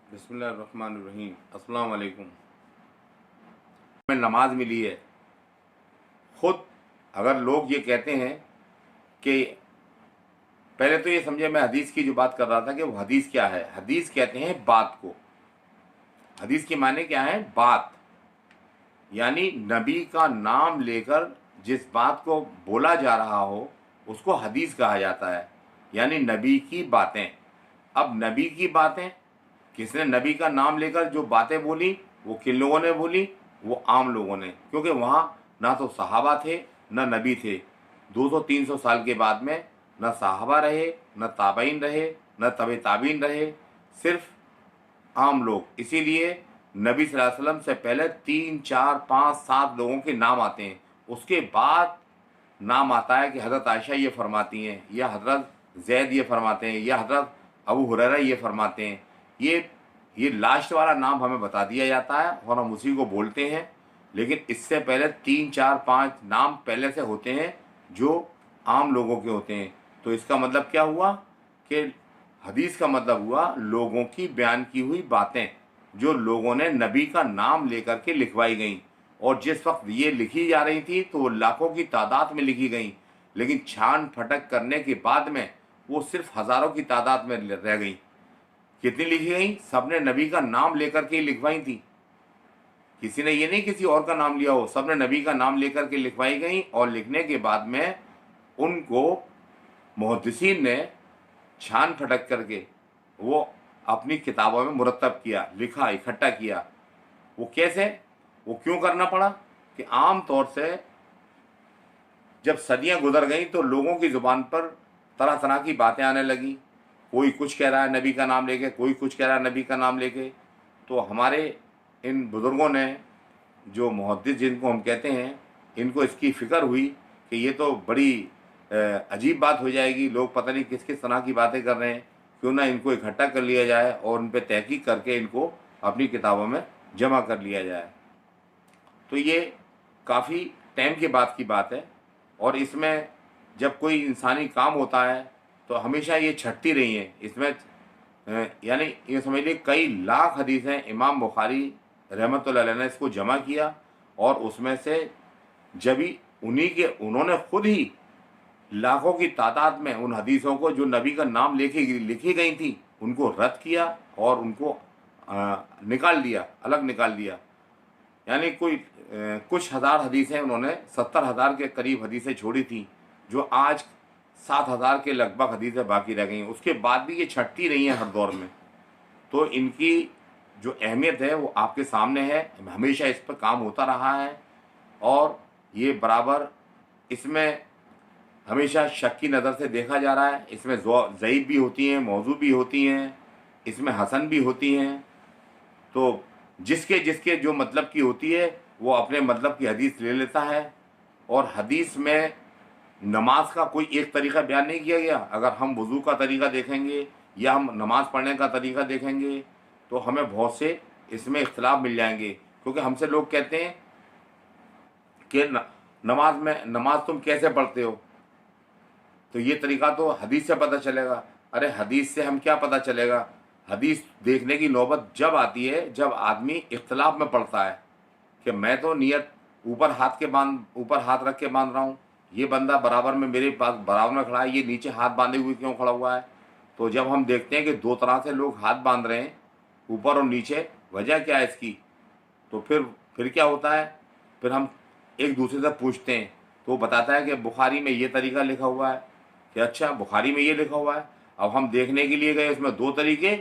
बिस्मिल्लाहिर्रहमानिर्रहीम। अस्सलाम वालेकुम। में नमाज मिली है। खुद अगर लोग ये कहते हैं कि पहले तो ये समझे, मैं हदीस की जो बात कर रहा था कि वो हदीस क्या है। हदीस कहते हैं बात को। हदीस के माने क्या है? बात, यानी नबी का नाम लेकर जिस बात को बोला जा रहा हो उसको हदीस कहा जाता है, यानी नबी की बातें। अब नबी की बातें, किसने नबी का नाम लेकर जो बातें बोली वो किन लोगों ने बोली? वो आम लोगों ने, क्योंकि वहाँ ना तो सहाबा थे ना नबी थे। 200-300 साल के बाद में न सहाबा रहे, न ताबईन रहे, न तबे ताबीन रहे, सिर्फ आम लोग। इसीलिए नबी सल्लल्लाहु अलैहि वसल्लम से पहले 3, 4, 5, 7 लोगों के नाम आते हैं। उसके बाद नाम आता है कि हज़रत आयशा ये फरमाती हैं, या हज़रत जैद ये फरमाते हैं, या हज़रत अबू हुरैरा ये फरमाते हैं। ये लास्ट वाला नाम हमें बता दिया जाता है और हम उसी को बोलते हैं। लेकिन इससे पहले 3, 4, 5 नाम पहले से होते हैं जो आम लोगों के होते हैं। तो इसका मतलब क्या हुआ कि हदीस का मतलब हुआ लोगों की बयान की हुई बातें जो लोगों ने नबी का नाम लेकर के लिखवाई गई। और जिस वक्त ये लिखी जा रही थी तो वो लाखों की तादाद में लिखी गई, लेकिन छान फटक करने के बाद में वो सिर्फ हज़ारों की तादाद में रह गई। कितनी लिखी गई? सबने नबी का नाम लेकर के लिखवाई थी। किसी ने ये नहीं किसी और का नाम लिया हो, सबने नबी का नाम लेकर के लिखवाई गई। और लिखने के बाद में उनको मुहद्दिसीन ने छान फटक करके वो अपनी किताबों में मुरतब किया, लिखा, इकट्ठा किया। वो कैसे, वो क्यों करना पड़ा? कि आम तौर से जब सदियां गुजर गई तो लोगों की ज़ुबान पर तरह तरह की बातें आने लगी। कोई कुछ कह रहा है नबी का नाम लेके, कोई कुछ कह रहा है नबी का नाम लेके। तो हमारे इन बुज़ुर्गों ने, जो मुहद्दिस जिनको हम कहते हैं, इनको इसकी फ़िक्र हुई कि ये तो बड़ी अजीब बात हो जाएगी, लोग पता नहीं किस किस तरह की बातें कर रहे हैं, क्यों ना इनको इकट्ठा कर लिया जाए और उन पर तहकीक करके इनको अपनी किताबों में जमा कर लिया जाए। तो ये काफ़ी टाइम के बाद की बात है। और इसमें जब कोई इंसानी काम होता है तो हमेशा ये छटती रही हैं। इसमें यानी ये समझ लीजिए कई लाख हदीसें इमाम बुखारी रहमतुल्लाह अलैह ने इसको जमा किया। और उसमें से जब ही उन्होंने खुद ही लाखों की तादाद में उन हदीसों को जो नबी का नाम लिखी गई थी उनको रद्द किया और उनको निकाल दिया, अलग निकाल दिया। यानी कुछ हज़ार हदीसें उन्होंने 70,000 के करीब हदीसें छोड़ी थी, जो आज 7,000 के लगभग हदीसें बाकी रह गई हैं। उसके बाद भी ये छटती रही हैं हर दौर में। तो इनकी जो अहमियत है वो आपके सामने है, हमेशा इस पर काम होता रहा है। और ये बराबर इसमें हमेशा शक की नज़र से देखा जा रहा है। इसमें ज़ईफ़ भी होती हैं, मौजू भी होती हैं, इसमें हसन भी होती हैं। तो जिसके जिसके जो मतलब की होती है वो अपने मतलब की हदीस ले लेता है। और हदीस में नमाज का कोई एक तरीक़ा बयान नहीं किया गया। अगर हम वज़ू का तरीक़ा देखेंगे या हम नमाज़ पढ़ने का तरीक़ा देखेंगे तो हमें बहुत से इसमें इख्तिलाफ़ मिल जाएंगे। क्योंकि हमसे लोग कहते हैं कि नमाज तुम कैसे पढ़ते हो? तो ये तरीक़ा तो हदीस से पता चलेगा। अरे हदीस से हम क्या पता चलेगा? हदीस देखने की नौबत जब आती है जब आदमी इख्तिलाफ़ में पड़ता है कि मैं तो नियत ऊपर हाथ रख के बांध रहा हूँ, ये बंदा बराबर में मेरे पास बराबर में खड़ा है, ये नीचे हाथ बांधे हुए क्यों खड़ा हुआ है? तो जब हम देखते हैं कि दो तरह से लोग हाथ बांध रहे हैं, ऊपर और नीचे, वजह क्या है इसकी? तो फिर क्या होता है? फिर हम एक दूसरे से पूछते हैं तो वो बताता है कि बुखारी में ये तरीक़ा लिखा हुआ है। कि अच्छा, बुखारी में ये लिखा हुआ है। अब हम देखने के लिए गए, उसमें दो तरीके,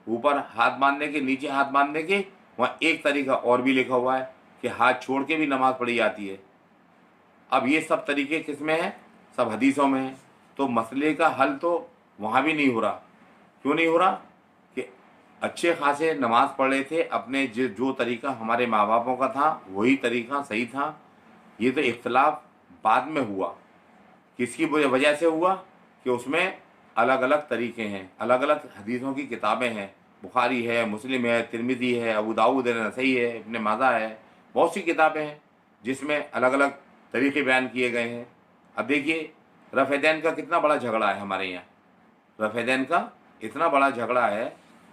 ऊपर हाथ बांधने के, नीचे हाथ बांधने के। वहाँ एक तरीका और भी लिखा हुआ है कि हाथ छोड़ के भी नमाज़ पढ़ी जाती है। अब ये सब तरीके किस में हैं? सब हदीसों में हैं। तो मसले का हल तो वहाँ भी नहीं हो रहा। क्यों नहीं हो रहा? कि अच्छे खासे नमाज़ पढ़ रहे थे, अपने जो तरीका हमारे माँ बापों का था वही तरीका सही था। ये तो इख्तिलाफ़ बाद में हुआ। किसकी वजह से हुआ? कि उसमें अलग अलग तरीके हैं, अलग अलग हदीसों की किताबें हैं। बुखारी है, मुस्लिम है, तिरमिज़ी है, अबू दाऊद है, नसई है, इब्न माजा है, बहुत सी किताबें हैं जिसमें अलग अलग तरीके बयान किए गए हैं। अब देखिए, रफ़-ए-दैन का कितना बड़ा झगड़ा है हमारे यहाँ। रफ़-ए-दैन का इतना बड़ा झगड़ा है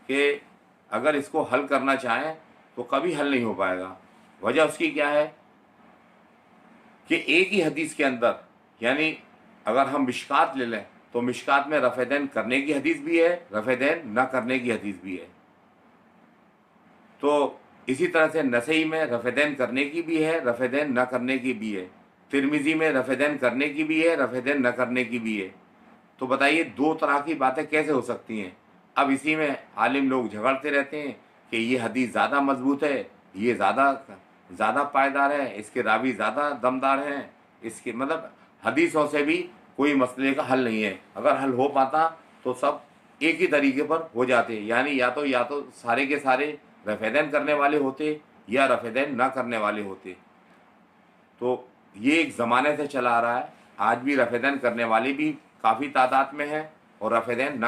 कि اگر اس کو حل کرنا چاہیں تو کبھی حل نہیں ہو پائے گا۔ وجہ اس کی کیا ہے کہ ایک ہی حدیث کے اندر، یعنی اگر ہم مشکات لے لیں تو مشکات میں رفع دین کرنے کی حدیث بھی ہے، رفع دین نہ کرنے کی حدیث بھی ہے۔ تو اسی طرح سے نسائی میں رفع دین کرنے کی بھی ہے، رفع دین نہ کرنے کی بھی ہے، ترمذی میں رفع دین کرنے کی بھی ہے، رفع دین نہ کرنے کی بھی ہے۔ تو بتائیے دو طرح کی باتیں کیسے ہو سکتی ہیں؟ اب اسی میں عالم لوگ جھگڑتے رہتے ہیں کہ یہ حدیث زیادہ مضبوط ہے، یہ زیادہ پائیدار ہے، اس کے راوی زیادہ دمدار ہیں، اس کے مطلب حدیثوں سے بھی کوئی مسئلے کا حل نہیں ہے۔ اگر حل ہو پاتا تو سب ایک ہی طریقے پر ہو جاتے، یعنی یا تو سارے کے سارے رفع دین کرنے والے ہوتے یا رفع دین نہ کرنے والے ہوتے۔ تو یہ ایک زمانے سے چلا آ رہا ہے، آج بھی رفع دین کرنے والے بھی کافی تعداد میں ہیں اور رفع دین نہ